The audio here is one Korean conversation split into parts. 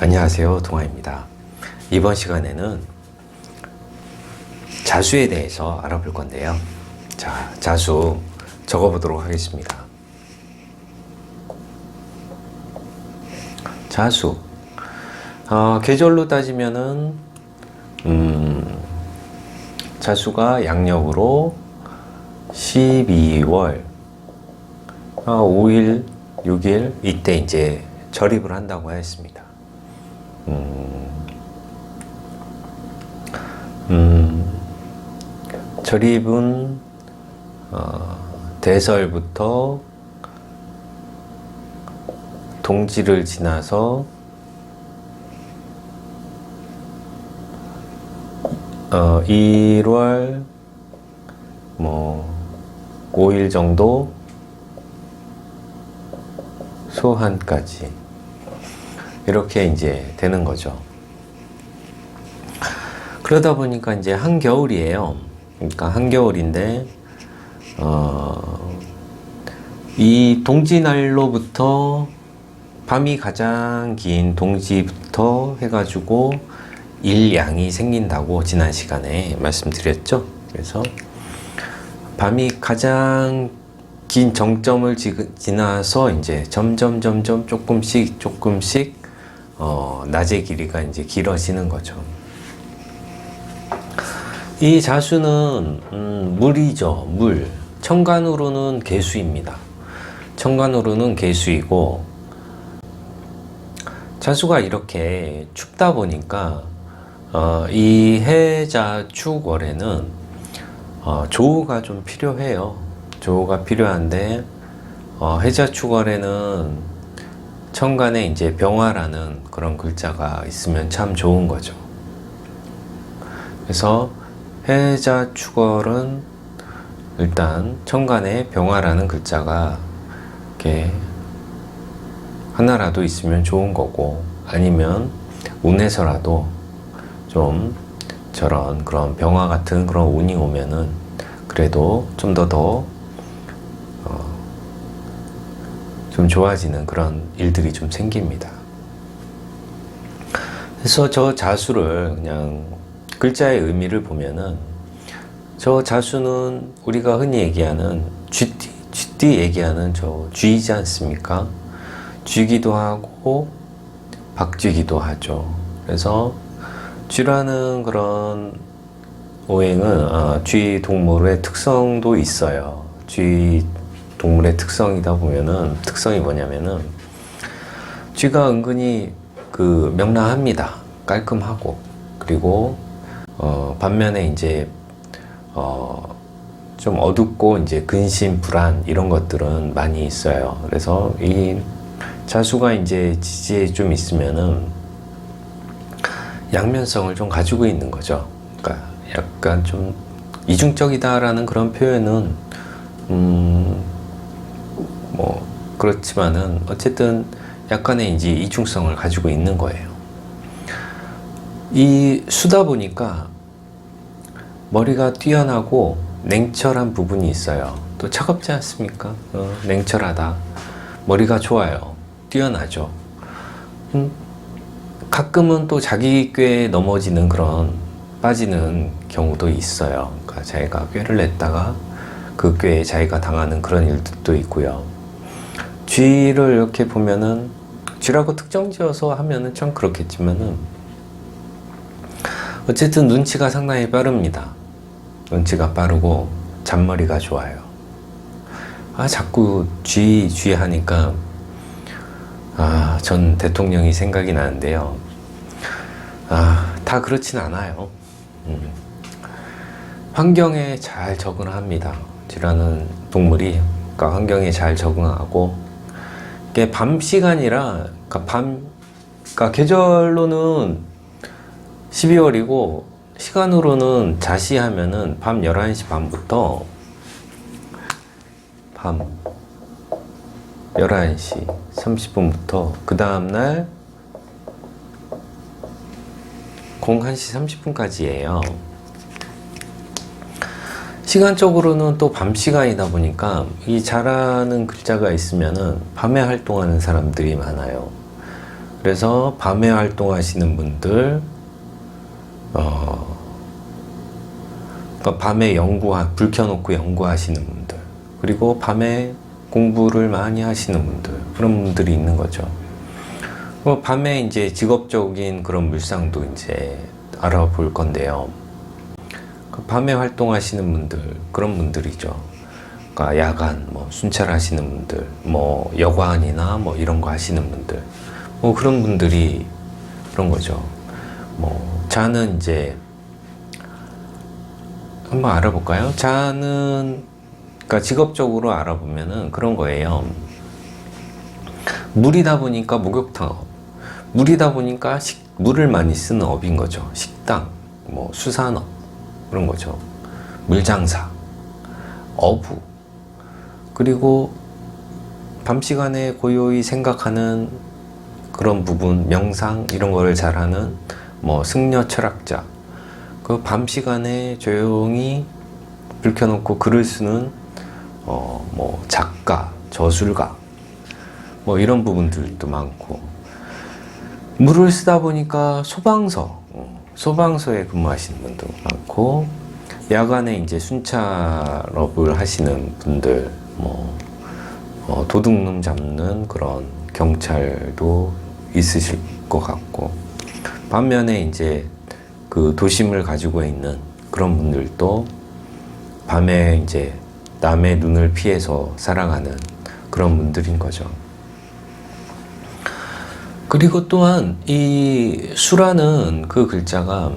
안녕하세요, 동아입니다. 이번 시간에는 자수에 대해서 알아볼 건데요. 자, 자수 적어보도록 하겠습니다. 자수 계절로 따지면은 자수가 양력으로 12월 5일, 6일 이때 이제 절입을 한다고 했습니다. 절입은 대설부터 동지를 지나서 1월 5일 정도 소한까지 이렇게 이제 되는 거죠. 그러다 보니까 이제 한겨울이에요. 그러니까 한겨울인데 이 동지날로부터 밤이 가장 긴 동지부터 해가지고 일양이 생긴다고 지난 시간에 말씀드렸죠. 그래서 밤이 가장 긴 정점을 지나서 이제 점점 조금씩 낮의 길이가 이제 길어지는 거죠. 이 자수는 물이죠. 물. 천간으로는 개수입니다. 천간으로는 개수이고, 자수가 이렇게 춥다 보니까 이 해자축월에는 조우가 좀 필요해요. 조우가 필요한데 해자축월에는 천간에 이제 병화라는 그런 글자가 있으면 참 좋은 거죠. 그래서 해자축월은 일단 천간에 병화라는 글자가 이렇게 하나라도 있으면 좋은 거고, 아니면 운에서라도 좀 저런 그런 병화 같은 그런 운이 오면은 그래도 좀 더 좀 좋아지는 그런 일들이 좀 생깁니다. 그래서 저 자수를 그냥 글자의 의미를 보면은, 저 자수는 우리가 흔히 얘기하는 쥐띠 얘기하는 저 쥐이지 않습니까? 쥐기도 하고 박쥐기도 하죠. 그래서 쥐라는 그런 오행은 쥐 동물의 특성도 있어요. 쥐 동물의 특성이다 보면은, 특성이 뭐냐면은 쥐가 은근히 명랑합니다. 깔끔하고. 그리고 반면에 이제 좀 어둡고 이제 근심, 불안 이런 것들은 많이 있어요. 그래서 이 자수가 이제 지지에 좀 있으면은 양면성을 좀 가지고 있는 거죠. 그러니까 약간 좀 이중적이다라는 그런 표현은 그렇지만은 어쨌든 약간의 이제 이중성을 가지고 있는 거예요. 이 수다 보니까 머리가 뛰어나고 냉철한 부분이 있어요. 또 차갑지 않습니까? 냉철하다. 머리가 좋아요. 뛰어나죠. 가끔은 또 자기 꾀에 넘어지는 그런 빠지는 경우도 있어요. 그러니까 자기가 꾀를 냈다가 그 꾀에 자기가 당하는 그런 일들도 있고요. 쥐를 이렇게 보면은, 쥐라고 특정 지어서 하면은 참 그렇겠지만은 어쨌든 눈치가 상당히 빠릅니다. 눈치가 빠르고 잔머리가 좋아요. 자꾸 쥐 하니까 전 대통령이 생각이 나는데요. 다 그렇진 않아요. 환경에 잘 적응을 합니다. 쥐라는 동물이. 그러니까 환경에 잘 적응하고, 이게 밤 시간이라, 그러니까 계절로는 12월이고 시간으로는 자시하면은 밤 11시 반부터 밤 11시 30분부터 그 다음날 01시 30분까지예요. 시간적으로는 또 밤 시간이다 보니까 이 자라는 글자가 있으면은 밤에 활동하는 사람들이 많아요. 그래서 밤에 활동하시는 분들, 그러니까 밤에 불 켜놓고 연구하시는 분들, 그리고 밤에 공부를 많이 하시는 분들, 그런 분들이 있는 거죠. 밤에 이제 직업적인 그런 물상도 이제 알아볼 건데요. 밤에 활동하시는 분들, 그런 분들이죠. 그러니까 야간, 순찰하시는 분들, 여관이나 이런 거 하시는 분들, 그런 분들이 그런 거죠. 자는 이제 한번 알아볼까요? 자는, 그러니까 직업적으로 알아보면은 그런 거예요. 물이다 보니까 목욕탕업, 물이다 보니까 물을 많이 쓰는 업인 거죠. 식당, 수산업, 그런 거죠. 물장사, 어부, 그리고 밤 시간에 고요히 생각하는 그런 부분, 명상 이런 거를 잘하는 승려 철학자, 그 밤 시간에 조용히 불 켜놓고 글을 쓰는 작가, 저술가, 이런 부분들도 많고, 물을 쓰다 보니까 소방서에 근무하시는 분도 많고, 야간에 이제 순찰업을 하시는 분들, 도둑놈 잡는 그런 경찰도 있으실 것 같고, 반면에 이제 그 도심을 가지고 있는 그런 분들도 밤에 이제 남의 눈을 피해서 살아가는 그런 분들인 거죠. 그리고 또한 이 수라는 그 글자가,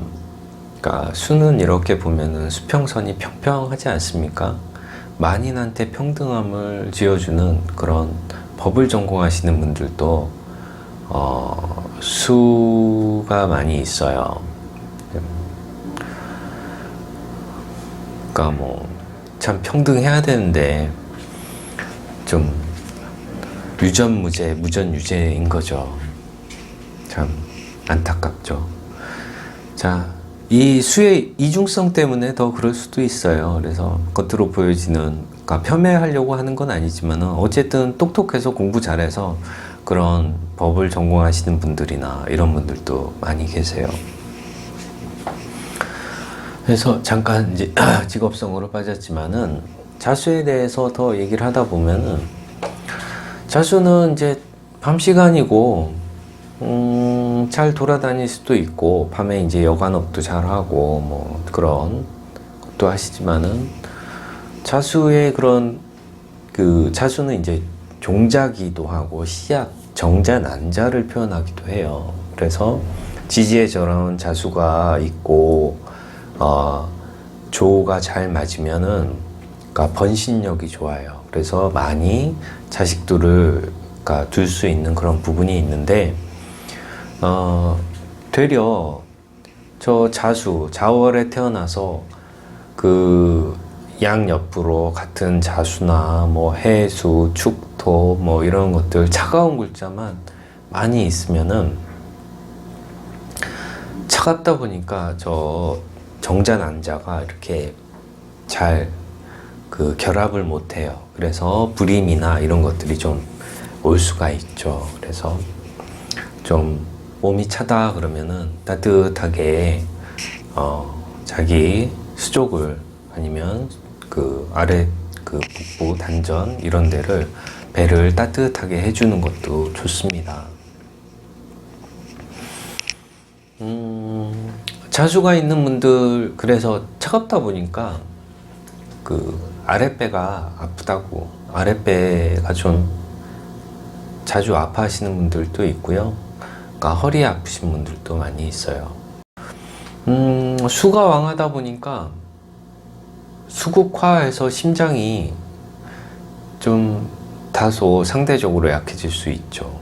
그러니까 수는 이렇게 보면은 수평선이 평평하지 않습니까? 만인한테 평등함을 지어주는 그런 법을 전공하시는 분들도 수가 많이 있어요. 그러니까 참 평등해야 되는데 좀 유전무죄, 무전유죄인 거죠. 참 안타깝죠. 자, 이 수의 이중성 때문에 더 그럴 수도 있어요. 그래서 겉으로 보여지는, 그러니까 폄훼하려고 하는 건 아니지만 어쨌든 똑똑해서 공부 잘해서 그런 법을 전공하시는 분들이나 이런 분들도 많이 계세요. 그래서 잠깐 이제 직업성으로 빠졌지만은 자수에 대해서 더 얘기를 하다 보면은, 자수는 이제 밤 시간이고 잘 돌아다닐 수도 있고, 밤에 이제 여관업도 잘 하고 그런 것도 하시지만은, 자수의 그런 자수는 이제 종자기도 하고 시약, 정자, 난자를 표현하기도 해요. 그래서 지지에 저런 자수가 있고 조가 잘 맞으면은, 그러니까 번신력이 좋아요. 그래서 많이 자식들을 둘 수 있는 그런 부분이 있는데, 되려 저 자월에 태어나서 그 양옆으로 같은 자수나 해수, 축토 이런 것들 차가운 글자만 많이 있으면은, 차갑다 보니까 저 정자 난자가 이렇게 잘 결합을 못 해요. 그래서 불임이나 이런 것들이 좀 올 수가 있죠. 그래서 좀 몸이 차다 그러면은 따뜻하게 자기 수족을, 아니면 아래 북부 단전 이런 데를, 배를 따뜻하게 해주는 것도 좋습니다. 자수가 있는 분들, 그래서 차갑다 보니까 아랫배가 아프다고, 아랫배가 좀 자주 아파하시는 분들도 있고요. 그러니까 허리 아프신 분들도 많이 있어요. 수가 왕하다 보니까 수국화해서 심장이 좀 다소 상대적으로 약해질 수 있죠.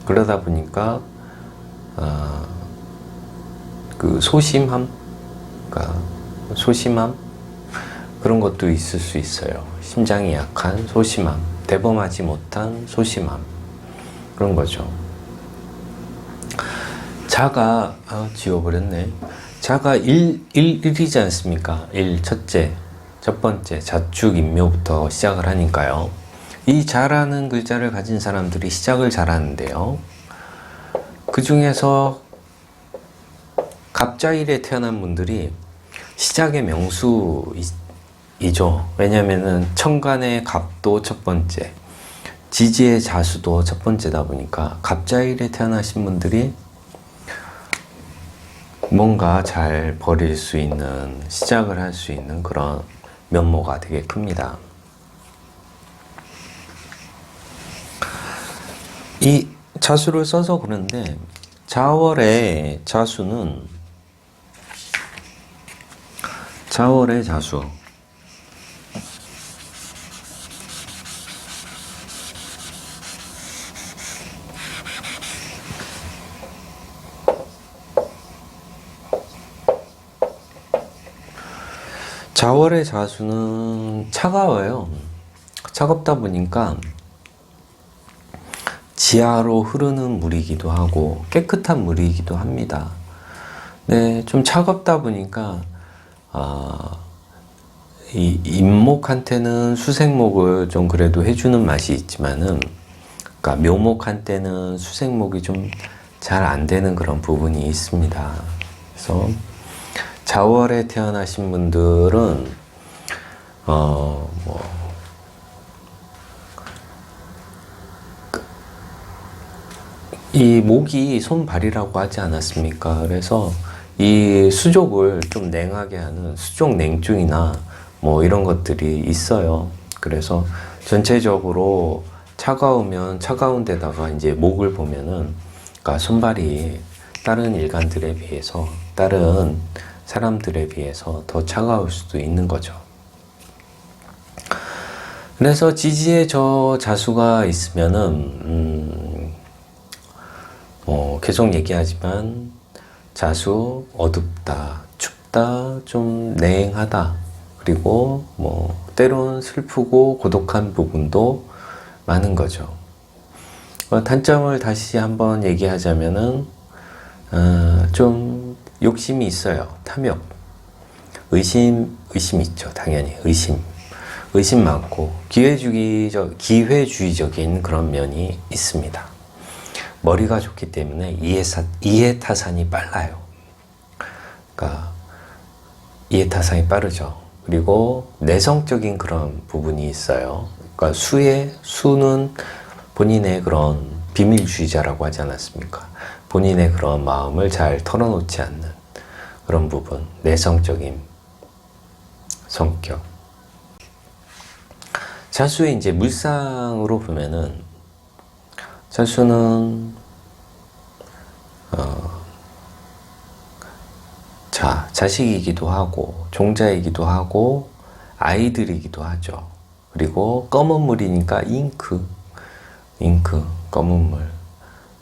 그러다 보니까 소심함, 그러니까 소심함, 그런 것도 있을 수 있어요. 심장이 약한 소심함, 대범하지 못한 소심함, 그런 거죠. 자가, 지워버렸네. 자가 1이지 않습니까? 첫 번째, 자축, 인묘부터 시작을 하니까요. 이 자라는 글자를 가진 사람들이 시작을 잘 하는데요. 그 중에서 갑자일에 태어난 분들이 시작의 명수이죠. 왜냐면은 천간의 갑도 첫 번째, 지지의 자수도 첫 번째다 보니까 갑자일에 태어나신 분들이 뭔가 잘 버릴 수 있는, 시작을 할 수 있는 그런 면모가 되게 큽니다. 이 자수를 써서 그런데 자월의 자수는 자월의 자수 자월의 자수는 차가워요. 차갑다 보니까 지하로 흐르는 물이기도 하고 깨끗한 물이기도 합니다. 네, 좀 차갑다 보니까 이 임목한테는 수생목을 좀 그래도 해주는 맛이 있지만은, 그러니까 묘목한테는 수생목이 좀 잘 안 되는 그런 부분이 있습니다. 그래서 자월에 태어나신 분들은 이 목이 손발이라고 하지 않았습니까? 그래서 이 수족을 좀 냉하게 하는 수족 냉증이나 뭐 이런 것들이 있어요. 그래서 전체적으로 차가우면 차가운 데다가 이제 목을 보면은, 그러니까 손발이 다른 일간들에 비해서, 다른 사람들에 비해서 더 차가울 수도 있는 거죠. 그래서 지지에 저 자수가 있으면은 계속 얘기하지만 자수, 어둡다, 춥다, 좀 냉하다, 그리고 때론 슬프고 고독한 부분도 많은 거죠. 단점을 다시 한번 얘기하자면은 좀 욕심이 있어요. 탐욕, 의심 있죠. 당연히 의심 많고 기회주의적인 그런 면이 있습니다. 머리가 좋기 때문에 이해타산이 빨라요. 그러니까 이해타산이 빠르죠. 그리고 내성적인 그런 부분이 있어요. 그러니까 수는 본인의 그런 비밀주의자라고 하지 않았습니까? 본인의 그런 마음을 잘 털어놓지 않는 그런 부분, 내성적인 성격. 자수의 이제 물상으로 보면은, 자수는 자식이기도 하고 종자이기도 하고 아이들이기도 하죠. 그리고 검은 물이니까 잉크, 검은 물.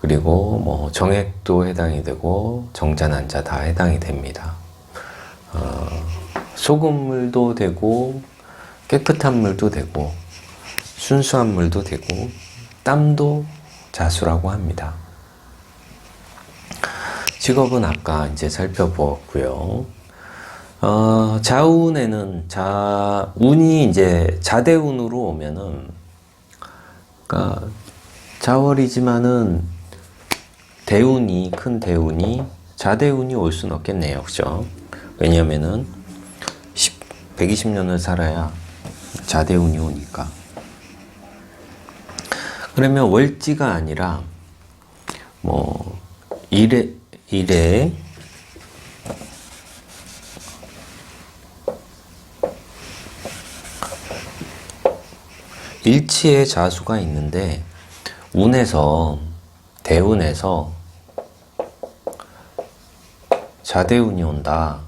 그리고 정액도 해당이 되고 정자, 난자 다 해당이 됩니다. 소금물도 되고 깨끗한 물도 되고 순수한 물도 되고 땀도 자수라고 합니다. 직업은 아까 이제 살펴보았고요. 자운에는 운이 이제 자대운으로 오면은, 그러니까 자월이지만은 큰 대운이 자대운이 올 수는 없겠네요, 그죠? 왜냐면은 120년을 살아야 자대운이 오니까. 그러면 월지가 아니라 일에 일치의 자수가 있는데 운에서 대운에서 자대운이 온다.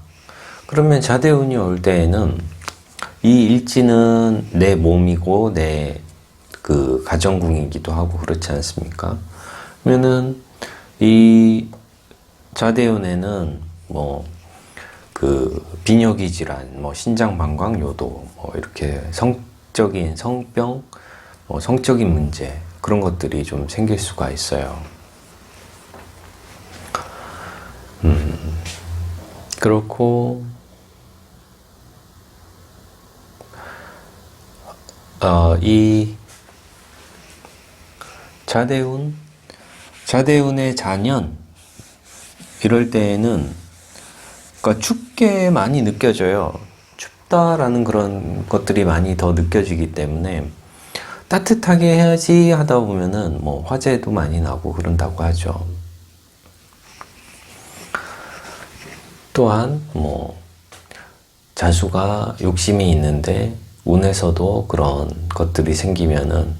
그러면 자대운이 올 때에는 이 일지는 내 몸이고 내 그 가정궁이기도 하고 그렇지 않습니까? 그러면은 이 자대운에는 그 비뇨기 질환, 신장 방광 요도, 이렇게 성적인 성병, 성적인 문제, 그런 것들이 좀 생길 수가 있어요. 그렇고 이 자대운의 자년 이럴 때에는 그러니까 춥게 많이 느껴져요. 춥다라는 그런 것들이 많이 더 느껴지기 때문에 따뜻하게 해야지 하다 보면은 뭐 화재도 많이 나고 그런다고 하죠. 또한 뭐 자수가 욕심이 있는데 운에서도 그런 것들이 생기면은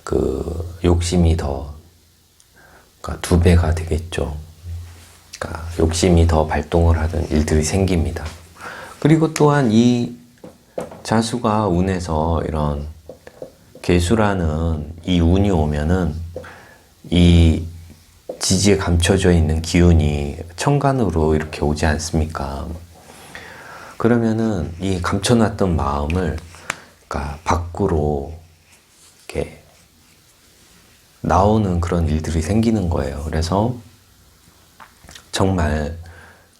그 욕심이 더 그러니까 2배가 되겠죠. 그러니까 욕심이 더 발동을 하는 일들이 생깁니다. 그리고 또한 이 자수가 운에서 이런 계수라는 이 운이 오면은 이 지지에 감춰져 있는 기운이 천간으로 이렇게 오지 않습니까? 그러면은 이 감춰놨던 마음을 그러니까 밖으로 이렇게 나오는 그런 일들이 생기는 거예요. 그래서 정말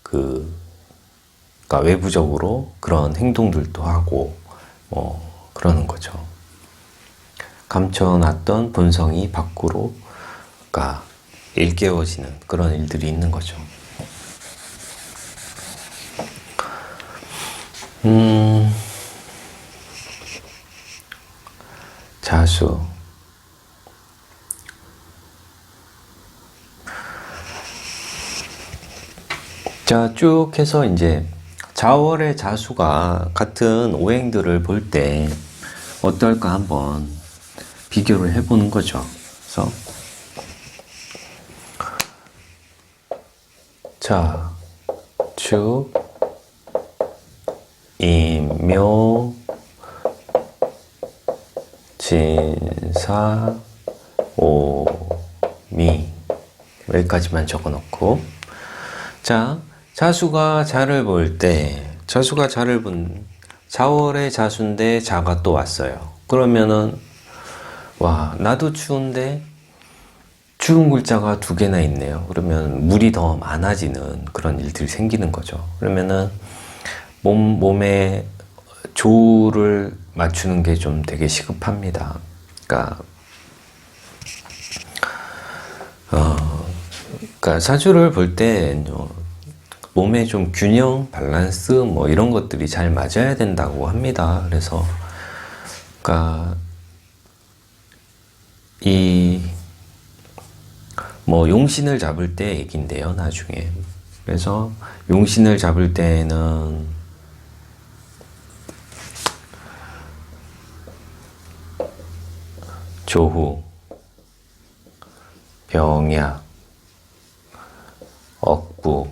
그러니까 외부적으로 그런 행동들도 하고 그러는 거죠. 감춰놨던 본성이 밖으로 그러니까 일깨워지는 그런 일들이 있는 거죠. 자수. 자, 쭉 해서 이제 자월의 자수가 같은 오행들을 볼 때 어떨까 한번 비교를 해보는 거죠. 그래서 자, 주, 임묘, 진사, 오미 여기까지만 적어놓고 자, 자수가 자를 볼 때 자수가 자를 본 자월의 자수인데 자가 또 왔어요. 그러면은 와, 나도 추운데 추운 글자가 2개나 있네요. 그러면 물이 더 많아지는 그런 일들이 생기는 거죠. 그러면은 몸에 조를 맞추는 게 좀 되게 시급합니다. 그러니까 사주를 볼 때 몸에 좀 균형, 밸런스 뭐 이런 것들이 잘 맞아야 된다고 합니다. 그래서 그러니까 이 뭐 용신을 잡을 때 얘긴데요, 나중에. 그래서 용신을 잡을 때는 조후, 병약, 억부,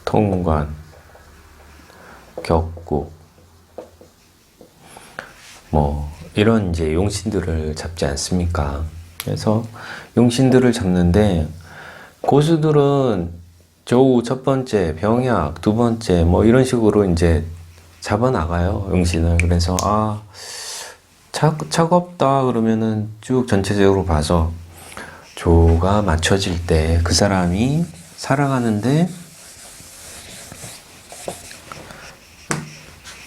통관, 격국 뭐 이런 이제 용신들을 잡지 않습니까? 그래서 용신들을 잡는데 고수들은 조우 첫 번째, 병약 두 번째 뭐 이런 식으로 이제 잡아 나가요, 용신을. 그래서 차갑다 그러면은 쭉 전체적으로 봐서 조가 맞춰질 때 그 사람이 살아가는데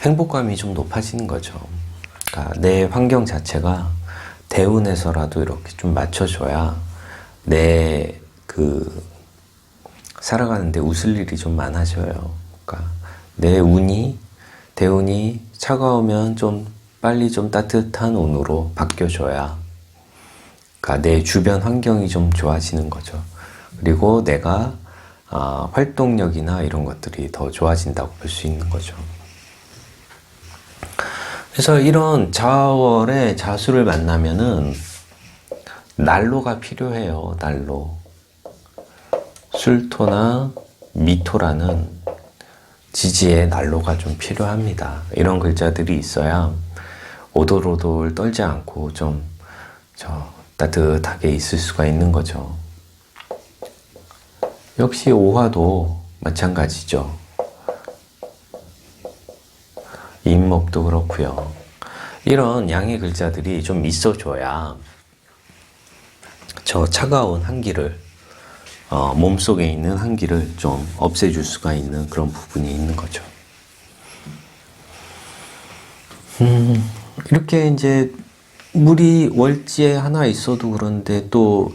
행복감이 좀 높아지는 거죠. 그러니까 내 환경 자체가 대운에서라도 이렇게 좀 맞춰줘야 내 살아가는데 웃을 일이 좀 많아져요. 그러니까 내 대운이 차가우면 좀 빨리 좀 따뜻한 운으로 바뀌어줘야 그러니까 내 주변 환경이 좀 좋아지는 거죠. 그리고 내가 활동력이나 이런 것들이 더 좋아진다고 볼 수 있는 거죠. 그래서 이런 자월의 자수를 만나면은 난로가 필요해요. 난로. 술토나 미토라는 지지의 난로가 좀 필요합니다. 이런 글자들이 있어야 오돌오돌 떨지 않고 좀 따뜻하게 있을 수가 있는 거죠. 역시 오화도 마찬가지죠. 임목도 그렇고요. 이런 양의 글자들이 좀 있어줘야 저 차가운 한기를 몸속에 있는 한기를 좀 없애줄 수가 있는 그런 부분이 있는 거죠. 이렇게 이제 물이 월지에 하나 있어도 그런데 또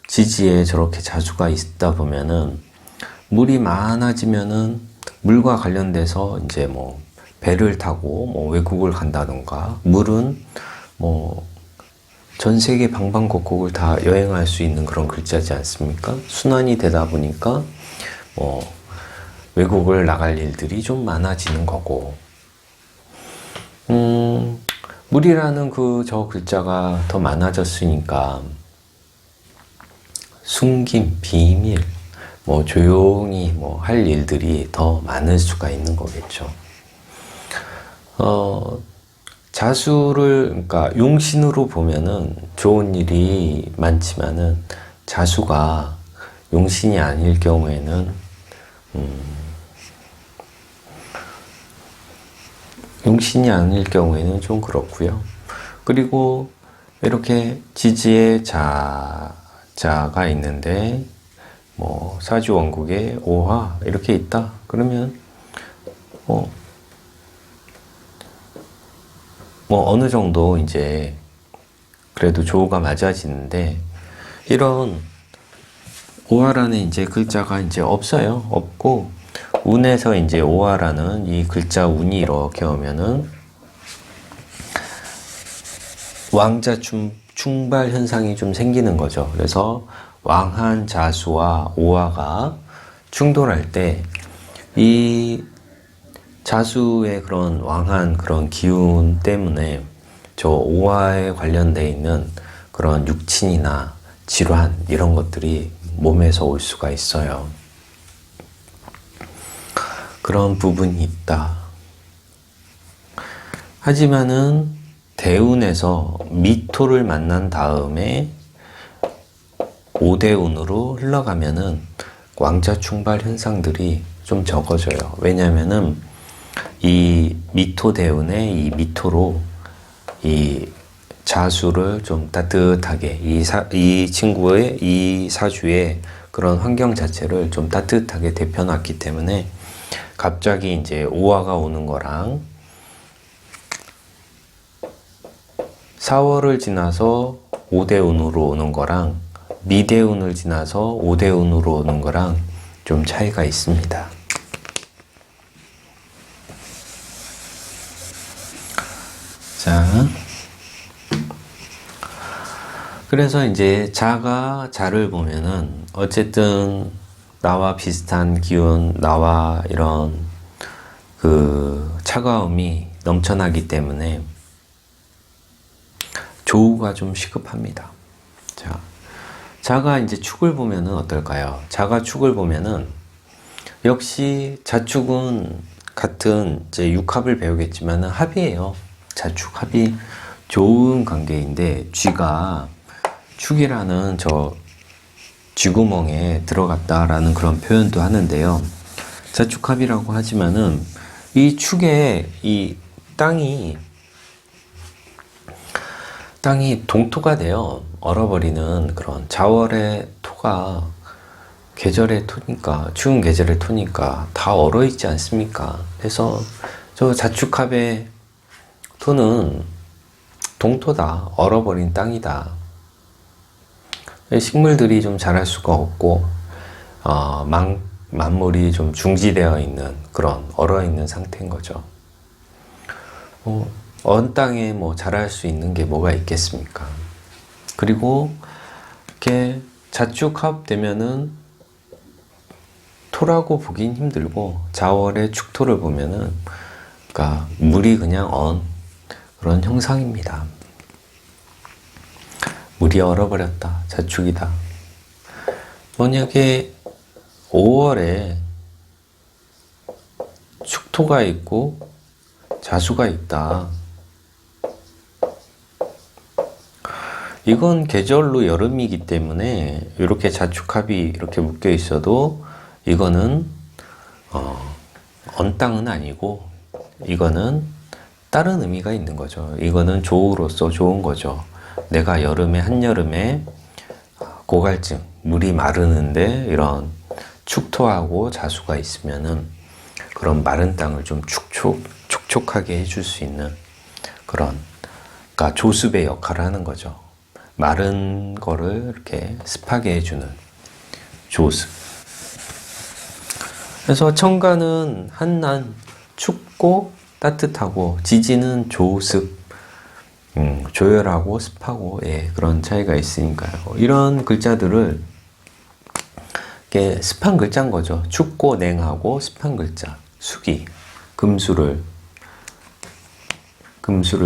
지지에 저렇게 자수가 있다 보면은 물이 많아지면은 물과 관련돼서 이제 뭐 배를 타고 뭐 외국을 간다던가 물은 뭐 전 세계 방방곡곡을 다 여행할 수 있는 그런 글자지 않습니까? 순환이 되다 보니까 뭐 외국을 나갈 일들이 좀 많아지는 거고 물이라는 그 저 글자가 더 많아졌으니까 숨김, 비밀, 뭐 조용히 뭐 할 일들이 더 많을 수가 있는 거겠죠. 자수를 그러니까 용신으로 보면은 좋은 일이 많지만은 자수가 용신이 아닐 경우에는 용신이 아닐 경우에는 좀 그렇고요. 그리고 이렇게 지지에 자가 있는데 뭐 사주 원국에 오화 이렇게 있다. 그러면 뭐 어느 정도 이제 그래도 조우가 맞아지는데 이런 오화라는 이제 글자가 이제 없어요. 없고 운에서 이제 오화라는 이 글자 운이 이렇게 오면은 왕자 충발 현상이 좀 생기는 거죠. 그래서 왕한 자수와 오화가 충돌할 때 이 자수의 그런 왕한 그런 기운 때문에 저 오화에 관련돼 있는 그런 육친이나 질환 이런 것들이 몸에서 올 수가 있어요. 그런 부분이 있다. 하지만은 대운에서 미토를 만난 다음에 오대운으로 흘러가면은 왕자 충발 현상들이 좀 적어져요. 왜냐면은 이 미토 대운의 이 미토로 이 자수를 좀 따뜻하게 이 친구의 이 사주의 그런 환경 자체를 좀 따뜻하게 데펴놨기 때문에 갑자기 이제 오화가 오는 거랑 4월을 지나서 오대운으로 오는 거랑 미대운을 지나서 오대운으로 오는 거랑 좀 차이가 있습니다. 자, 그래서 이제 자가 자를 보면은 어쨌든 나와 비슷한 기운, 나와 이런 그 차가움이 넘쳐나기 때문에 조우가 좀 시급합니다. 자, 자가 이제 축을 보면은 어떨까요? 자가 축을 보면은 역시 자축은 같은 이제 육합을 배우겠지만은 합이에요. 자축 합이 좋은 관계인데 쥐가 축이라는 저 쥐구멍에 들어갔다라는 그런 표현도 하는데요. 자축합이라고 하지만은 이 축에 이 땅이 동토가 돼요. 얼어버리는 그런 자월의 토가 계절의 토니까 추운 계절의 토니까 다 얼어 있지 않습니까? 그래서 저 자축합의 토는 동토다. 얼어버린 땅이다. 식물들이 좀 자랄 수가 없고 만물이 좀 중지되어 있는 그런 얼어 있는 상태인 거죠. 언 땅에 뭐 자랄 수 있는 게 뭐가 있겠습니까? 그리고 이렇게 자축합 되면은 토라고 보긴 힘들고 자월의 축토를 보면은 그러니까 물이 그냥 언 그런 형상입니다. 물이 얼어버렸다. 자축이다. 만약에 5월에 축토가 있고 자수가 있다. 이건 계절로 여름이기 때문에 이렇게 자축합이 이렇게 묶여 있어도 이거는 언 땅은 아니고 이거는 다른 의미가 있는 거죠. 이거는 조우로서 좋은 거죠. 내가 여름에 한여름에 고갈증, 물이 마르는데 이런 축토하고 자수가 있으면은 그런 마른 땅을 좀 촉촉하게 해줄 수 있는 그런 그러니까 조습의 역할을 하는 거죠. 마른 거를 이렇게 습하게 해주는 조습. 그래서 청가는 한난, 춥고 따뜻하고, 지지는 조습, 조열하고 습하고, 예, 그런 차이가 있으니까요. 이런 글자들을 이게 습한 글자인 거죠. 춥고 냉하고 습한 글자. 수기, 금수를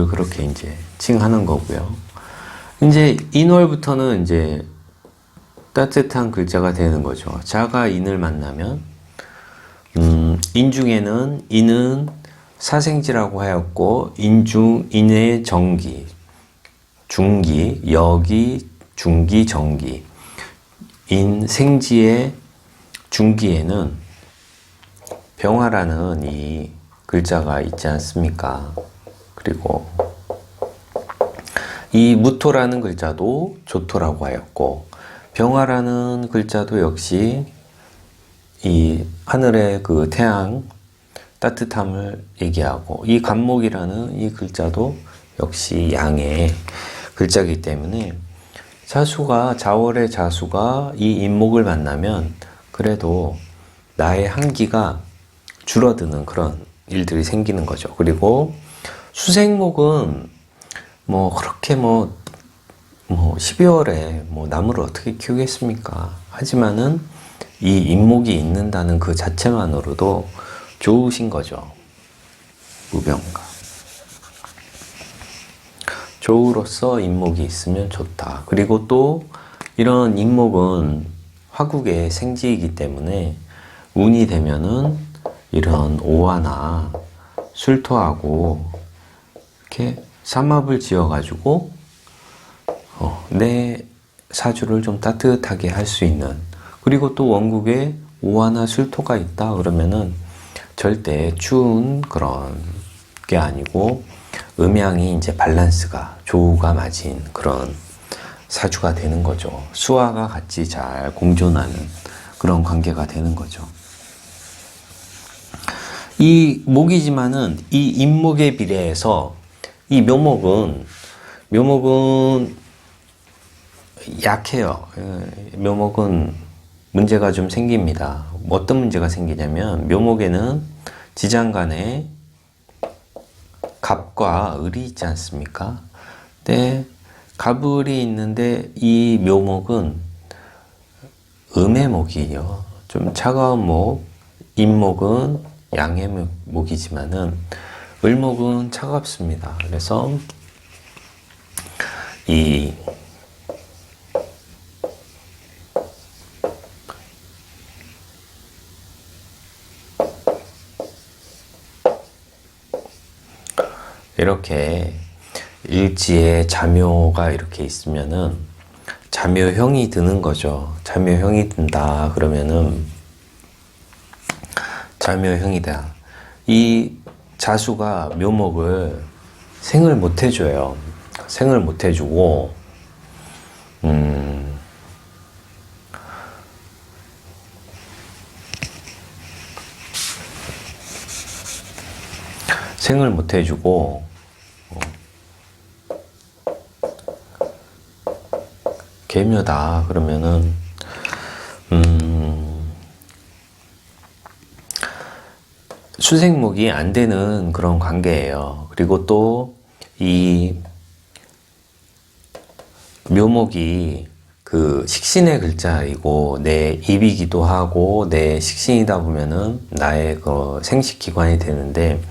그렇게 이제 칭하는 거고요. 이제 인월부터는 이제 따뜻한 글자가 되는 거죠. 자가 인을 만나면 인 중에는 인은 사생지라고 하였고, 인중 인의 정기, 중기, 여기, 중기, 정기. 인 생지의 중기에는 병화라는 이 글자가 있지 않습니까? 그리고 이 무토라는 글자도 조토라고 하였고, 병화라는 글자도 역시 이 하늘의 그 태양 따뜻함을 얘기하고, 이 간목이라는 이 글자도 역시 양의 글자이기 때문에 자월의 자수가 이 인목을 만나면 그래도 나의 한기가 줄어드는 그런 일들이 생기는 거죠. 그리고 수생목은 그렇게 12월에 나무를 어떻게 키우겠습니까? 하지만은 이 인목이 있는다는 그 자체만으로도 좋으신 거죠. 무병가. 조우로서 인목이 있으면 좋다. 그리고 또 이런 인목은 화국의 생지이기 때문에 운이 되면은 이런 오화나 술토하고 이렇게 삼합을 지어가지고 내 사주를 좀 따뜻하게 할 수 있는, 그리고 또 원국에 오화나 술토가 있다 그러면은 절대 추운 그런 게 아니고 음양이 이제 밸런스가 조우가 맞은 그런 사주가 되는 거죠. 수화가 같이 잘 공존하는 그런 관계가 되는 거죠. 이 목이지만은 이 인목에 비례해서 이 묘목은 약해요. 묘목은 문제가 좀 생깁니다. 어떤 문제가 생기냐면, 묘목에는 지장간에 갑과 을이 있지 않습니까? 근데 갑을이 있는데 이 묘목은 음의 목이에요. 좀 차가운 목, 인목은 양의 목이지만은 을목은 차갑습니다. 그래서 이 이렇게 일지에 자묘가 이렇게 있으면은 자묘형이 드는 거죠. 자묘형이 든다 그러면은 자묘형이다. 이 자수가 묘목을 생을 못 해줘요. 생을 못 해주고 생을 못 해주고 계묘다 그러면은 수생목이 안 되는 그런 관계예요. 그리고 또 이 묘목이 그 식신의 글자이고 내 입이기도 하고 내 식신이다 보면은 나의 그 생식기관이 되는데,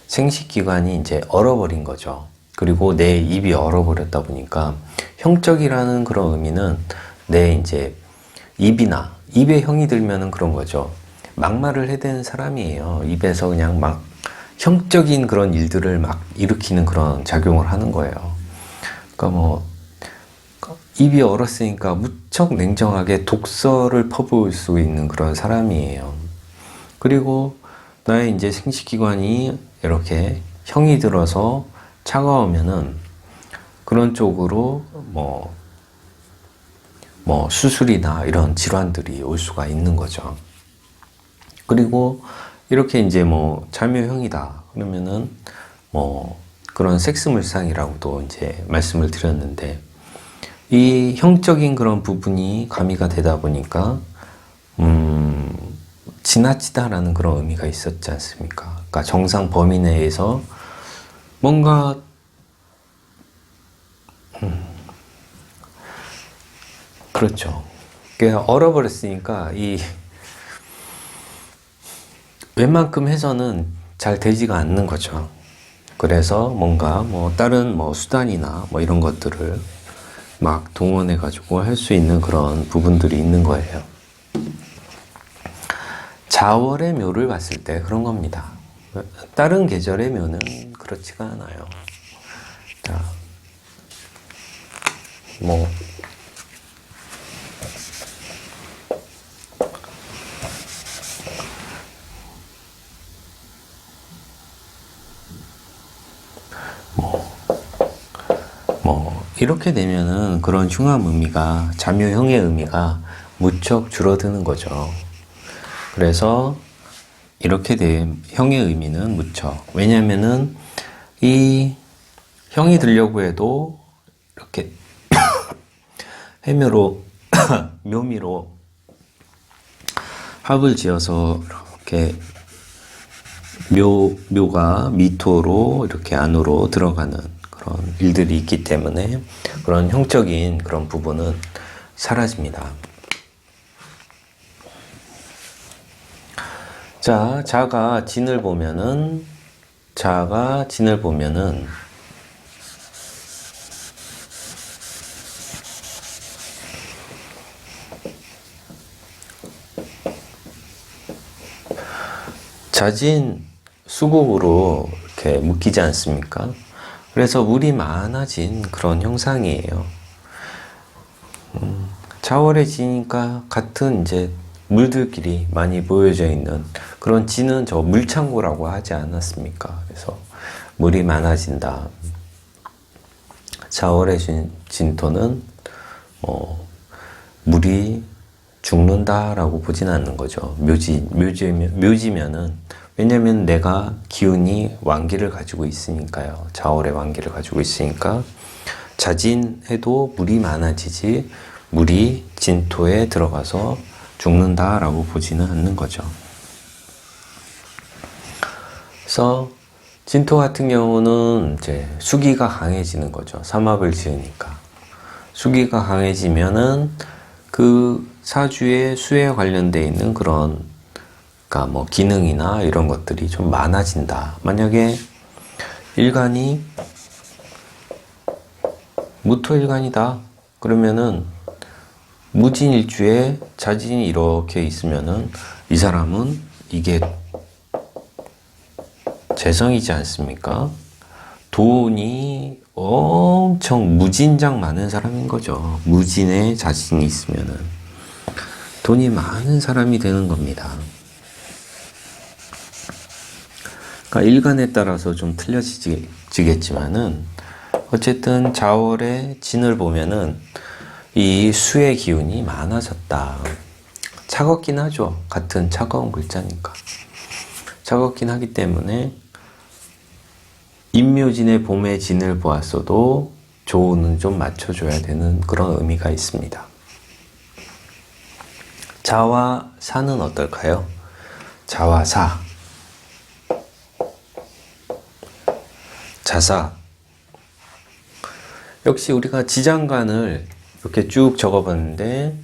생식기관이 이제 얼어버린 거죠. 그리고 내 입이 얼어버렸다 보니까 형적이라는 그런 의미는 내 이제 입이나 입에 형이 들면은 그런 거죠. 막말을 해대는 사람이에요. 입에서 그냥 막 형적인 그런 일들을 막 일으키는 그런 작용을 하는 거예요. 그러니까 입이 얼었으니까 무척 냉정하게 독설을 퍼부을 수 있는 그런 사람이에요. 그리고 나의 이제 생식기관이 이렇게 형이 들어서 차가우면은 그런 쪽으로 수술이나 이런 질환들이 올 수가 있는 거죠. 그리고 이렇게 이제 자묘형이다 그러면은 그런 섹스물상이라고도 이제 말씀을 드렸는데, 이 형적인 그런 부분이 가미가 되다 보니까 지나치다라는 그런 의미가 있었지 않습니까? 그러니까 정상 범위 내에서 뭔가 그렇죠. 그냥 얼어버렸으니까 이 웬만큼 해서는 잘 되지가 않는 거죠. 그래서 뭔가 뭐 다른 뭐 수단이나 뭐 이런 것들을 막 동원해 가지고 할 수 있는 그런 부분들이 있는 거예요. 자월의 묘를 봤을 때 그런 겁니다. 다른 계절의 묘는 그렇지가 않아요. 자, 뭐 이렇게 되면은 그런 흉함 의미가, 자묘형의 의미가 무척 줄어드는 거죠. 그래서 이렇게 된 형의 의미는 무척, 왜냐면은 이 형이 들려고 해도 이렇게 해묘로 묘미로 합을 지어서 이렇게 묘가 미토로 이렇게 안으로 들어가는 그런 일들이 있기 때문에 그런 형적인 그런 부분은 사라집니다. 자, 자가 진을 보면은 자진 수국으로 이렇게 묶이지 않습니까? 그래서 물이 많아진 그런 형상이에요. 자월에 지니까 같은 이제 물들끼리 많이 모여져 있는 그런 지는 저 물창고라고 하지 않았습니까? 그래서 물이 많아진다. 자월의 진토는 물이 죽는다라고 보진 않는 거죠. 묘지면은, 왜냐면 내가 기운이 완기를 가지고 있으니까요. 자월의 완기를 가지고 있으니까 자진해도 물이 많아지지 물이 진토에 들어가서 죽는다라고 보지는 않는 거죠. 그래서 진토 같은 경우는 이제 수기가 강해지는 거죠. 삼합을 지으니까. 수기가 강해지면은 그 사주의 수에 관련되어 있는 그런, 그러니까 뭐 기능이나 이런 것들이 좀 많아진다. 만약에 일간이 무토일간이다. 그러면은 무진일주에 자진이 이렇게 있으면은 이 사람은 이게 재성이지 않습니까? 돈이 엄청 무진장 많은 사람인 거죠. 무진에 자신이 있으면은 돈이 많은 사람이 되는 겁니다. 그러니까 일간에 따라서 좀 틀려지겠지만은 어쨌든 자월의 진을 보면은 이 수의 기운이 많아졌다. 차갑긴 하죠. 같은 차가운 글자니까. 차갑긴 하기 때문에 임묘진의 봄의 진을 보았어도 조우는 좀 맞춰줘야 되는 그런 의미가 있습니다. 자와 사는 어떨까요? 자와 사. 자사. 역시 우리가 지장간을 이렇게 쭉 적어봤는데,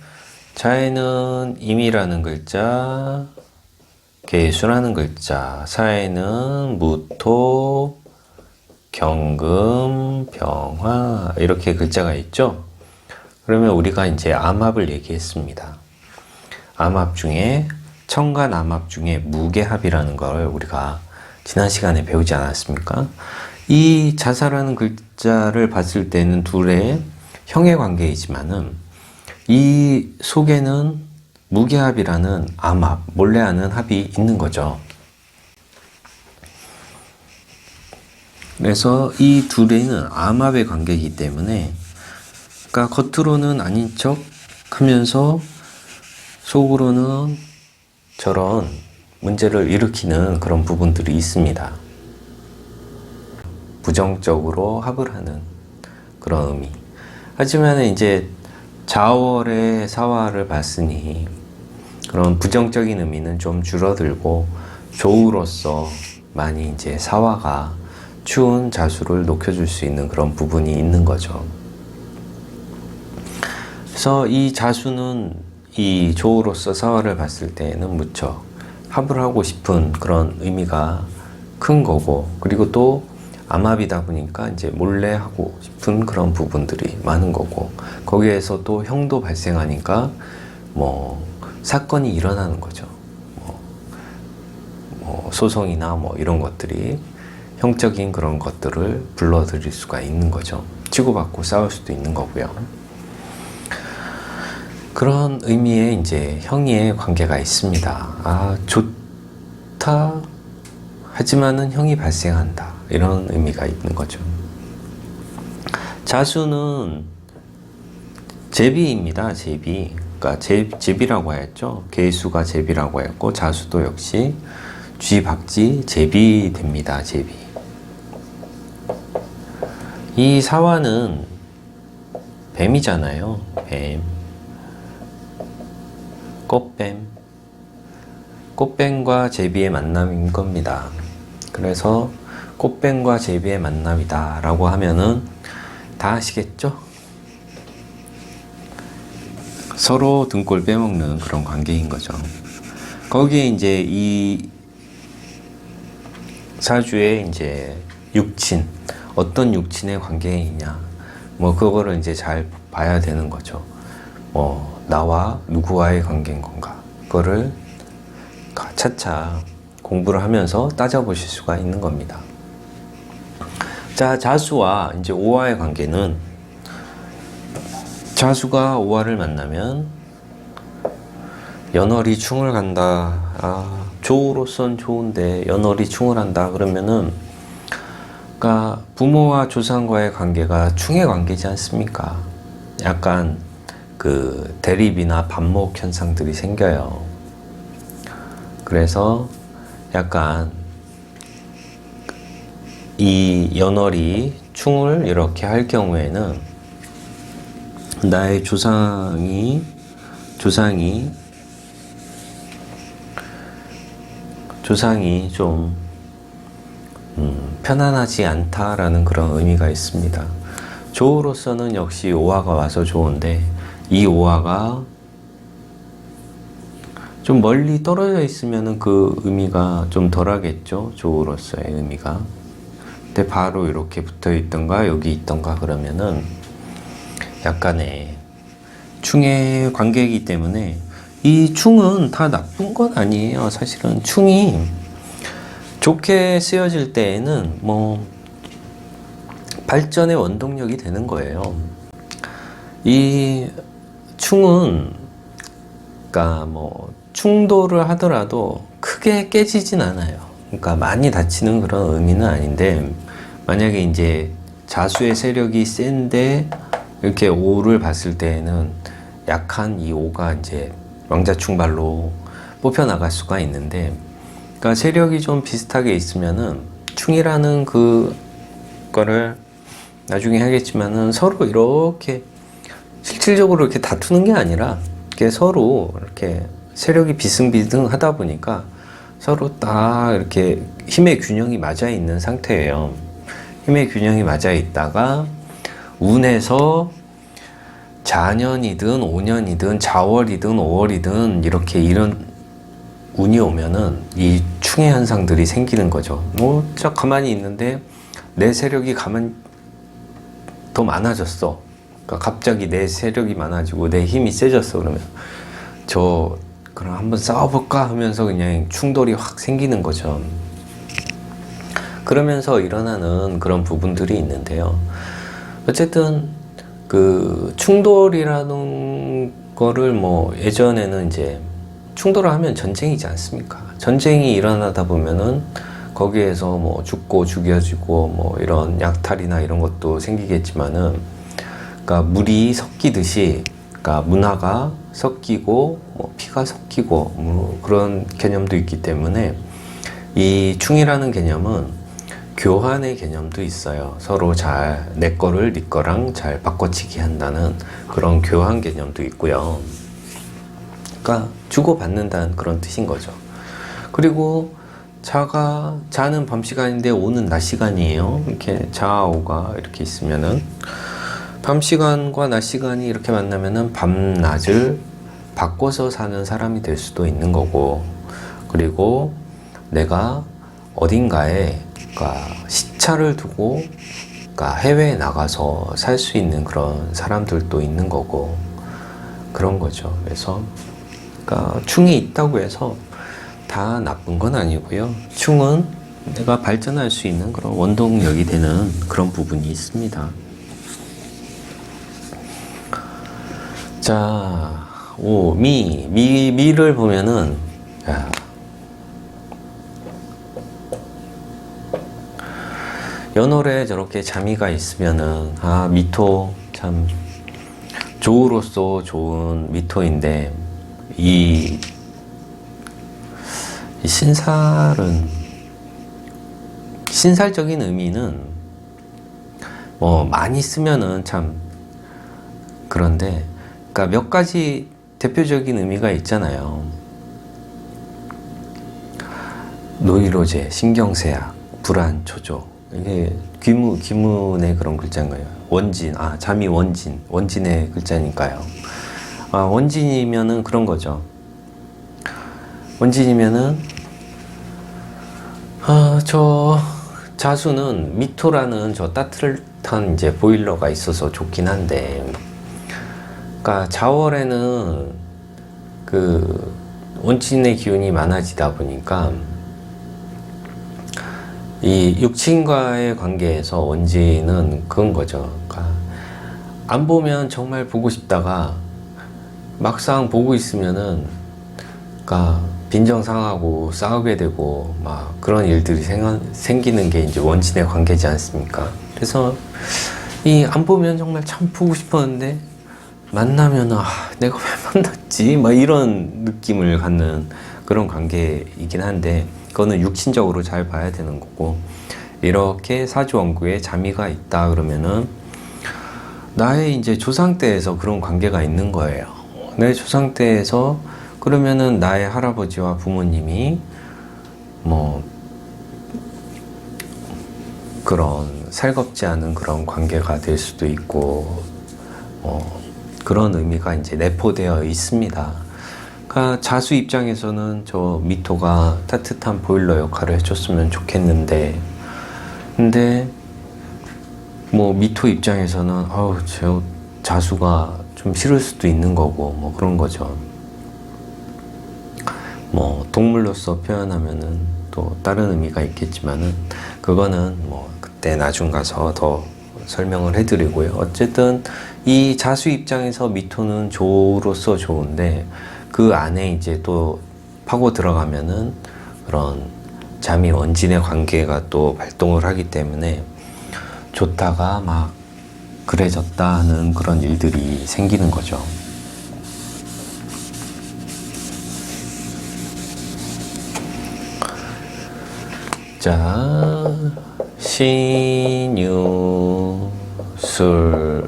자에는 임이라는 글자, 계수라는 글자, 사에는 무토, 경금, 병화 이렇게 글자가 있죠. 그러면 우리가 이제 암합을 얘기했습니다. 암합 중에 청간 암합 중에 무게합이라는 걸 우리가 지난 시간에 배우지 않았습니까? 이 자사라는 글자를 봤을 때는 둘의 형의 관계이지만은 이 속에는 무게합이라는 암합, 몰래 하는 합이 있는 거죠. 그래서 이 둘에는 암합의 관계이기 때문에, 그러니까 겉으로는 아닌 척 하면서 속으로는 저런 문제를 일으키는 그런 부분들이 있습니다. 부정적으로 합을 하는 그런 의미. 하지만 이제 자월의 사화를 봤으니 그런 부정적인 의미는 좀 줄어들고 조우로서 많이 이제 사화가 추운 자수를 녹여줄 수 있는 그런 부분이 있는 거죠. 그래서 이 자수는 이 조우로서 사화를 봤을 때에는 무척 합을 하고 싶은 그런 의미가 큰 거고, 그리고 또 암합이다 보니까 이제 몰래 하고 싶은 그런 부분들이 많은 거고, 거기에서 또 형도 발생하니까 뭐 사건이 일어나는 거죠. 뭐 소송이나 뭐 이런 것들이 형적인 그런 것들을 불러들일 수가 있는 거죠. 치고받고 싸울 수도 있는 거고요. 그런 의미의 이제 형의 관계가 있습니다. 아, 좋다. 하지만은 형이 발생한다. 이런 의미가 있는 거죠. 자수는 제비입니다. 제비. 그러니까 제비라고 했죠. 계수가 제비라고 했고, 자수도 역시 쥐박지 제비 됩니다. 제비. 이 사화는 뱀이잖아요. 뱀. 꽃뱀. 꽃뱀과 제비의 만남인 겁니다. 그래서 꽃뱀과 제비의 만남이다 라고 하면은 다 아시겠죠? 서로 등골 빼먹는 그런 관계인 거죠. 거기에 이제 이 사주의 이제 육친, 어떤 육친의 관계이냐, 뭐 그거를 이제 잘 봐야 되는 거죠. 뭐 나와 누구와의 관계인 건가, 그거를 차차 공부를 하면서 따져보실 수가 있는 겁니다. 자, 자수와 이제 오화의 관계는, 자수가 오화를 만나면 연월이 충을 간다. 아, 조우로선 좋은데 연월이 충을 한다 그러면은, 그러니까 부모와 조상과의 관계가 충의 관계지 않습니까? 약간 그 대립이나 반목 현상들이 생겨요. 그래서 약간 이 연월이 충을 이렇게 할 경우에는 나의 조상이 좀 편안하지 않다라는 그런 의미가 있습니다. 조우로서는 역시 오화가 와서 좋은데, 이 오화가 좀 멀리 떨어져 있으면은 그 의미가 좀 덜하겠죠. 조우로서의 의미가. 근데 바로 이렇게 붙어 있던가 여기 있던가 그러면은 약간의 충의 관계이기 때문에, 이 충은 다 나쁜 건 아니에요. 사실은 충이 좋게 쓰여질 때에는 뭐 발전의 원동력이 되는 거예요. 이 충은 그러니까 뭐 충돌을 하더라도 크게 깨지진 않아요. 그러니까 많이 다치는 그런 의미는 아닌데, 만약에 이제 자수의 세력이 센데 이렇게 오를 봤을 때에는 약한 이 오가 이제 왕자충발로 뽑혀 나갈 수가 있는데, 그러니까 세력이 좀 비슷하게 있으면은 충이라는 그거를 나중에 하겠지만은 서로 이렇게 실질적으로 이렇게 다투는 게 아니라 이렇게 서로 이렇게 세력이 비승비승하다 보니까 서로 딱 이렇게 힘의 균형이 맞아 있는 상태예요. 힘의 균형이 맞아 있다가 운에서 자년이든 5년이든 자월이든 5월이든 이렇게 이런 운이 오면은 이 충의 현상들이 생기는 거죠. 뭐, 저 가만히 있는데 내 세력이 더 많아졌어. 그러니까 갑자기 내 세력이 많아지고 내 힘이 세졌어. 그러면 그럼 한번 싸워볼까 하면서 그냥 충돌이 확 생기는 거죠. 그러면서 일어나는 그런 부분들이 있는데요. 어쨌든 그 충돌이라는 거를 뭐 예전에는 이제 충돌을 하면 전쟁이지 않습니까? 전쟁이 일어나다 보면은 거기에서 뭐 죽고 죽여지고 뭐 이런 약탈이나 이런 것도 생기겠지만은, 그러니까 물이 섞이듯이, 그러니까 문화가 섞이고 뭐 피가 섞이고 뭐 그런 개념도 있기 때문에, 이 충이라는 개념은 교환의 개념도 있어요. 서로 잘 내 거를 네 거랑 잘 바꿔치기 한다는 그런 교환 개념도 있고요. 그러니까 주고받는다는 그런 뜻인 거죠. 그리고 자는 밤 시간인데 오는 낮 시간이에요. 이렇게 자오가 이렇게 있으면은 밤 시간과 낮 시간이 이렇게 만나면은 밤낮을 바꿔서 사는 사람이 될 수도 있는 거고, 그리고 내가 어딘가에 그러니까 시차를 두고 그러니까 해외에 나가서 살 수 있는 그런 사람들도 있는 거고 그런 거죠. 그래서 그러니까 충이 있다고 해서 다 나쁜 건 아니고요. 충은 내가 발전할 수 있는 그런 원동력이 되는 그런 부분이 있습니다. 자, 미를 보면은, 야, 연월에 저렇게 자미가 있으면은, 미토, 참, 조우로서 좋은 미토인데, 이 신살적인 의미는, 많이 쓰면은 참, 그런데, 그러니까 몇 가지 대표적인 의미가 있잖아요. 노이로제, 신경쇠약, 불안, 초조. 이게 귀문의 그런 글자인 거예요. 원진, 잠이 원진의 글자니까요. 원진이면은 그런 거죠. 원진이면은, 저 자수는 미토라는 저 따뜻한 이제 보일러가 있어서 좋긴 한데, 그러니까 자월에는 그 원진의 기운이 많아지다 보니까 이 육친과의 관계에서 원진은 그런 거죠. 그러니까 안 보면 정말 보고 싶다가 막상 보고 있으면은 그러니까 빈정상하고 싸우게 되고 막 그런 일들이 생기는 게 이제 원진의 관계지 않습니까? 그래서 이 안 보면 정말 참 보고 싶었는데 만나면 내가 왜 만났지? 막 이런 느낌을 갖는 그런 관계이긴 한데 그거는 육신적으로 잘 봐야 되는 거고, 이렇게 사주원구에 자미가 있다 그러면은 나의 이제 조상 때에서 그런 관계가 있는 거예요. 내 조상 때에서 그러면은 나의 할아버지와 부모님이 뭐 그런 살겁지 않은 그런 관계가 될 수도 있고 그런 의미가 이제 내포되어 있습니다. 그러니까 자수 입장에서는 저 미토가 따뜻한 보일러 역할을 해줬으면 좋겠는데, 근데 뭐 미토 입장에서는 저 자수가 좀 싫을 수도 있는 거고 뭐 그런 거죠. 뭐 동물로서 표현하면은 또 다른 의미가 있겠지만은 그거는 뭐 그때 나중 가서 더 설명을 해드리고요. 어쨌든 이 자수 입장에서 미토는 조로서 좋은데 그 안에 이제 또 파고 들어가면은 그런 자미 원진의 관계가 또 발동을 하기 때문에 좋다가 막 그래졌다 하는 그런 일들이 생기는 거죠. 자, 신유 술해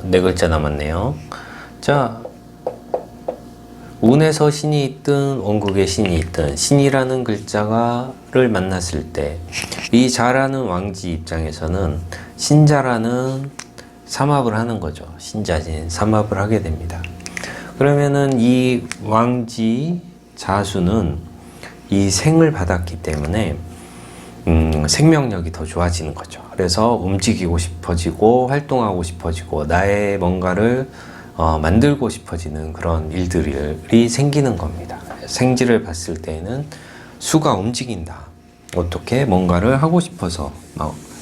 네 글자 남았네요. 자, 운에서 신이 있든 원국에 신이 있든 신이라는 글자를 만났을 때 이 자라는 왕지 입장에서는 신자라는 삼합을 하는 거죠. 신자진 삼합을 하게 됩니다. 그러면은 이 왕지 자수는 이 생을 받았기 때문에 생명력이 더 좋아지는 거죠. 그래서 움직이고 싶어지고 활동하고 싶어지고 나의 뭔가를 만들고 싶어지는 그런 일들이 생기는 겁니다. 생지를 봤을 때에는 수가 움직인다. 어떻게 뭔가를 하고 싶어서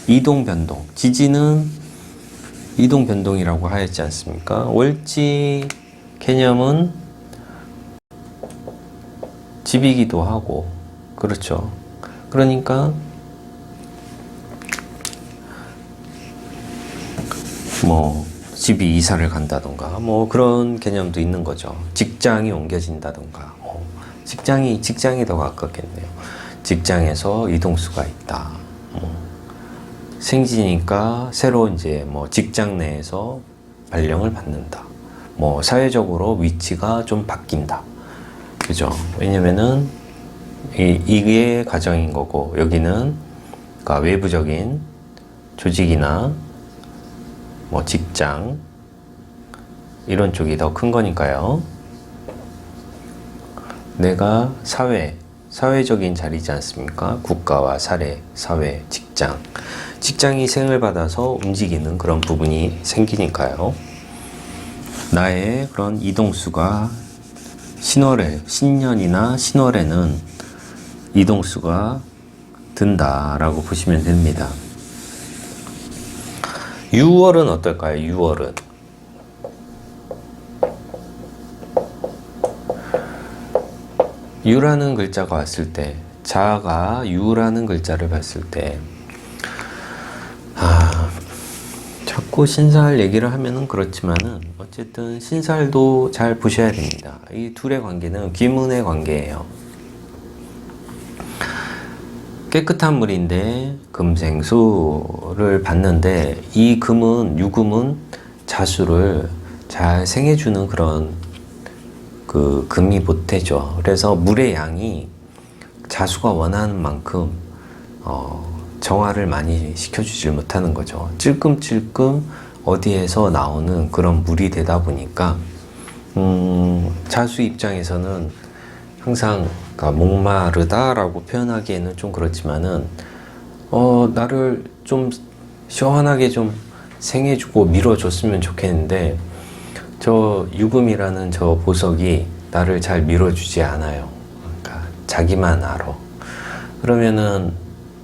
이동 변동. 지지는 이동 변동이라고 하였지 않습니까? 월지 개념은 집이기도 하고 그렇죠. 그러니까 뭐 집이 이사를 간다던가 뭐 그런 개념도 있는 거죠. 직장이 옮겨진다던가 직장이 더 가깝겠네요. 직장에서 이동수가 있다. 생기니까 새로 이제 뭐 직장 내에서 발령을 받는다. 뭐 사회적으로 위치가 좀 바뀐다. 그죠? 왜냐면은 이게 가정인 거고, 여기는 그러니까 외부적인 조직이나 뭐 직장 이런 쪽이 더 큰 거니까요. 내가 사회적인 자리지 않습니까? 국가와 사회, 직장. 직장이 생을 받아서 움직이는 그런 부분이 생기니까요. 나의 그런 이동수가 신년이나 신월에는 이동수가 든다라고 보시면 됩니다. 6월은 어떨까요? 6월은 유라는 글자가 왔을 때, 자가 유라는 글자를 봤을 때, 자꾸 신살 얘기를 하면은 그렇지만은 어쨌든 신살도 잘 보셔야 됩니다. 이 둘의 관계는 귀문의 관계예요. 깨끗한 물인데 금생수를 봤는데, 이 유금은 자수를 잘 생해주는 그런 금이 보태죠. 그래서 물의 양이 자수가 원하는 만큼 정화를 많이 시켜주질 못하는 거죠. 찔끔찔끔 어디에서 나오는 그런 물이 되다 보니까 자수 입장에서는 항상 그러니까 목마르다라고 표현하기에는 좀 그렇지만은 나를 좀 시원하게 좀 생해주고 밀어줬으면 좋겠는데, 저 유금이라는 저 보석이 나를 잘 밀어주지 않아요. 그러니까 자기만 알아. 그러면은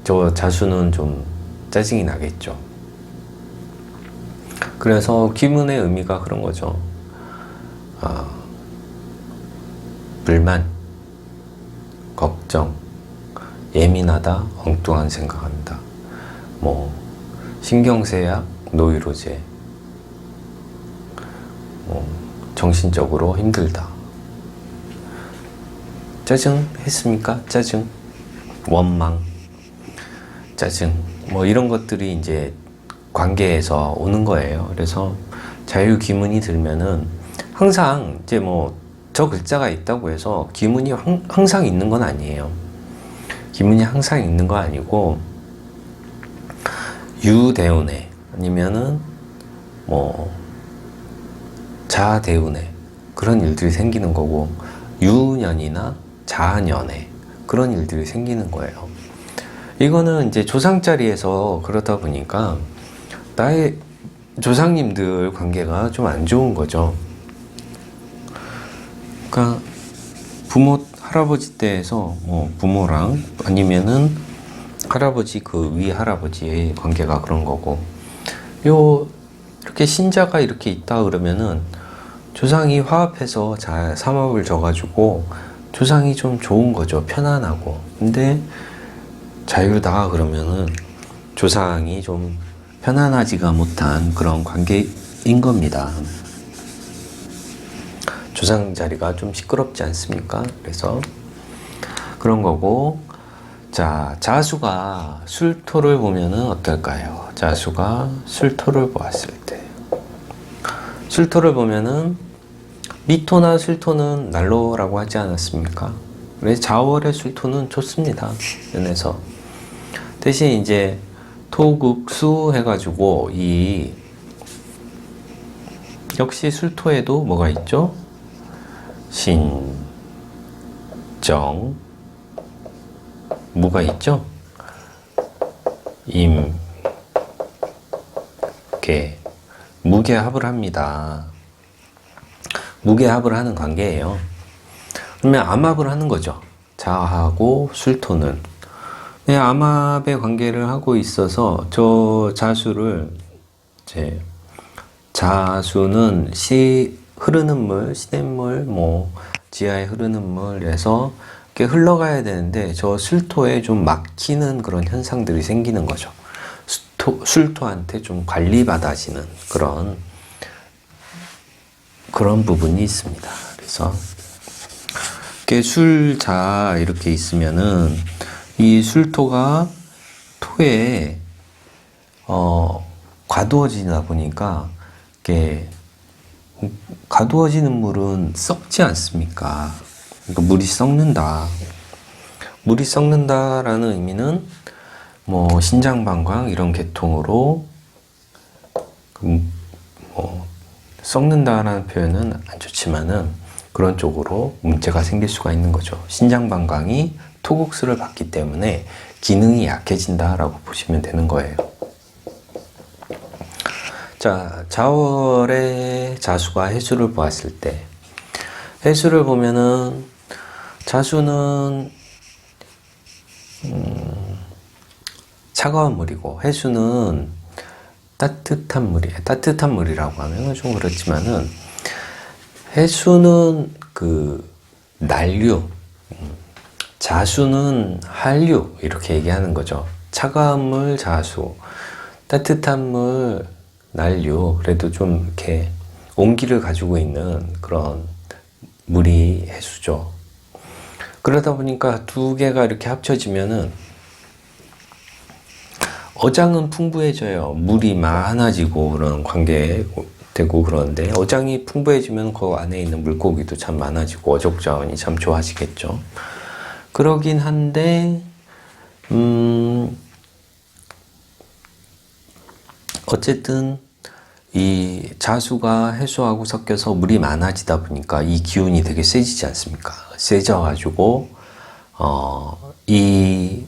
저 자수는 좀 짜증이 나겠죠. 그래서 기문의 의미가 그런 거죠. 불만, 걱정, 예민하다, 엉뚱한 생각한다. 뭐 신경쇠약, 노이로제, 정신적으로 힘들다. 짜증 했습니까? 짜증, 원망, 짜증, 뭐 이런 것들이 이제 관계에서 오는 거예요. 그래서 자유기문이 들면은 항상 이제 뭐 저 글자가 있다고 해서 기문이 항상 있는 건 아니에요. 기문이 항상 있는 거 아니고, 유대운에 아니면은 뭐 자대운에 그런 일들이 생기는 거고, 유년이나 자년에 그런 일들이 생기는 거예요. 이거는 이제 조상자리에서 그러다 보니까 나의 조상님들 관계가 좀 안 좋은 거죠. 그러니까 부모, 할아버지 때에서 뭐 부모랑 아니면은 할아버지 위 할아버지의 관계가 그런 거고, 이렇게 신자가 이렇게 있다 그러면은 조상이 화합해서 잘 삼합을 져가지고 조상이 좀 좋은 거죠. 편안하고. 근데 자유다 그러면은 조상이 좀 편안하지가 못한 그런 관계인 겁니다. 조상 자리가 좀 시끄럽지 않습니까? 그래서 그런 거고, 자, 자수가 술토를 보면은 어떨까요? 자수가 술토를 보았을 때, 술토를 보면은 미토나 술토는 난로라고 하지 않았습니까? 그래서 자월의 술토는 좋습니다. 면에서. 대신 이제 토극수 해가지고 역시 술토에도 뭐가 있죠? 신, 정, 무가 있죠? 임, 계, 무계합을 합니다. 무계합을 하는 관계예요. 그러면 암합을 하는 거죠. 자하고 술토는. 네, 암합의 관계를 하고 있어서 저 자수를 자수는 흐르는 물, 시냇물, 뭐 지하에 흐르는 물에서 이렇게 흘러가야 되는데 저 술토에 좀 막히는 그런 현상들이 생기는 거죠. 술토한테 좀 관리받아지는 그런 부분이 있습니다. 그래서 이렇게 술자 이렇게 있으면은 이 술토가 토에 가두어지다 보니까 이게 가두어지는 물은 썩지 않습니까? 그러니까 물이 썩는다. 물이 썩는다라는 의미는 뭐 신장방광 이런 계통으로 썩는다라는 표현은 안 좋지만은 그런 쪽으로 문제가 생길 수가 있는 거죠. 신장방광이 토국수를 받기 때문에 기능이 약해진다라고 보시면 되는 거예요. 자, 자월의 자수가 해수를 보았을 때, 해수를 보면은 자수는 차가운 물이고 해수는 따뜻한 물이에요. 따뜻한 물이라고 하면 좀 그렇지만은 해수는 그 난류, 자수는 한류 이렇게 얘기하는 거죠. 차가운 물 자수, 따뜻한 물 난류. 그래도 좀 이렇게 온기를 가지고 있는 그런 물이 해수죠. 그러다 보니까 두 개가 이렇게 합쳐지면은 어장은 풍부해져요. 물이 많아지고 그런 관계 되고 그러는데 어장이 풍부해지면 그 안에 있는 물고기도 참 많아지고 어족 자원이 참 좋아지겠죠. 그러긴 한데 어쨌든 이 자수가 해수하고 섞여서 물이 많아지다 보니까 이 기운이 되게 세지지 않습니까? 세져가지고 이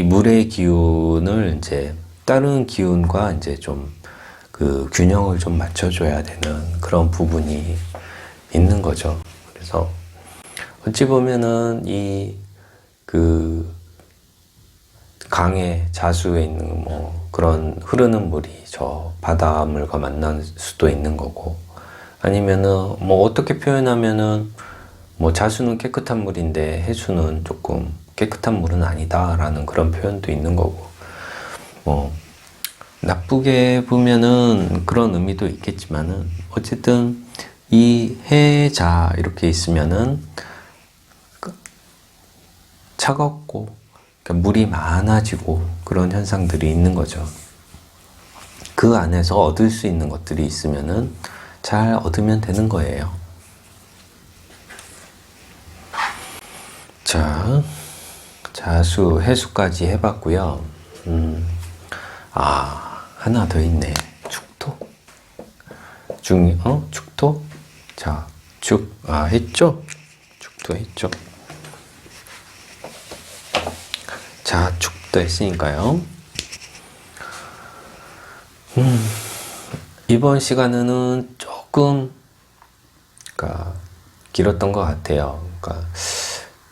물의 기운을 이제 다른 기운과 이제 좀 그 균형을 좀 맞춰줘야 되는 그런 부분이 있는 거죠. 그래서 어찌 보면은 이 그 강의 자수에 있는 뭐 그런 흐르는 물이 저 바닷물과 만날 수도 있는 거고, 아니면은 뭐 어떻게 표현하면은 뭐 자수는 깨끗한 물인데 해수는 조금 깨끗한 물은 아니다라는 그런 표현도 있는 거고, 뭐 나쁘게 보면은 그런 의미도 있겠지만은 어쨌든 이 해자 이렇게 있으면은 차갑고 그러니까 물이 많아지고 그런 현상들이 있는 거죠. 그 안에서 얻을 수 있는 것들이 있으면은 잘 얻으면 되는 거예요. 자, 자수, 해수까지 해봤고요. 하나 더 있네. 축토. 축토? 자, 했죠? 축토 했죠? 자, 축도 했으니까요. 이번 시간은 조금, 그러니까, 길었던 것 같아요. 그러니까,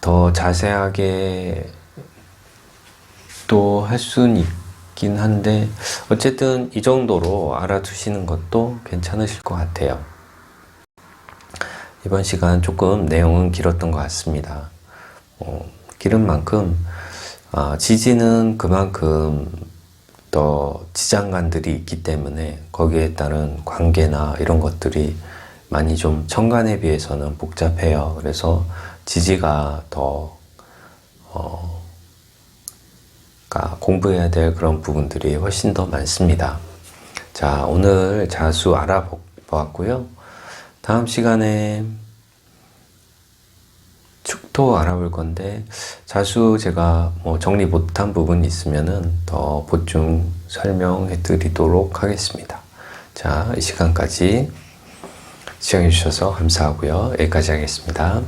더 자세하게 또 할 수는 있긴 한데, 어쨌든 이 정도로 알아두시는 것도 괜찮으실 것 같아요. 이번 시간 조금 내용은 길었던 것 같습니다. 길은 만큼, 지지는 그만큼 더 지장간들이 있기 때문에 거기에 따른 관계나 이런 것들이 많이 좀 천간에 비해서는 복잡해요. 그래서 지지가 더 공부해야 될 그런 부분들이 훨씬 더 많습니다. 자, 오늘 자수 알아보았고요. 다음 시간에 축토 알아볼 건데, 자수 제가 뭐 정리 못한 부분이 있으면은 더 보충 설명해 드리도록 하겠습니다. 자, 이 시간까지 시청해 주셔서 감사하고요. 여기까지 하겠습니다.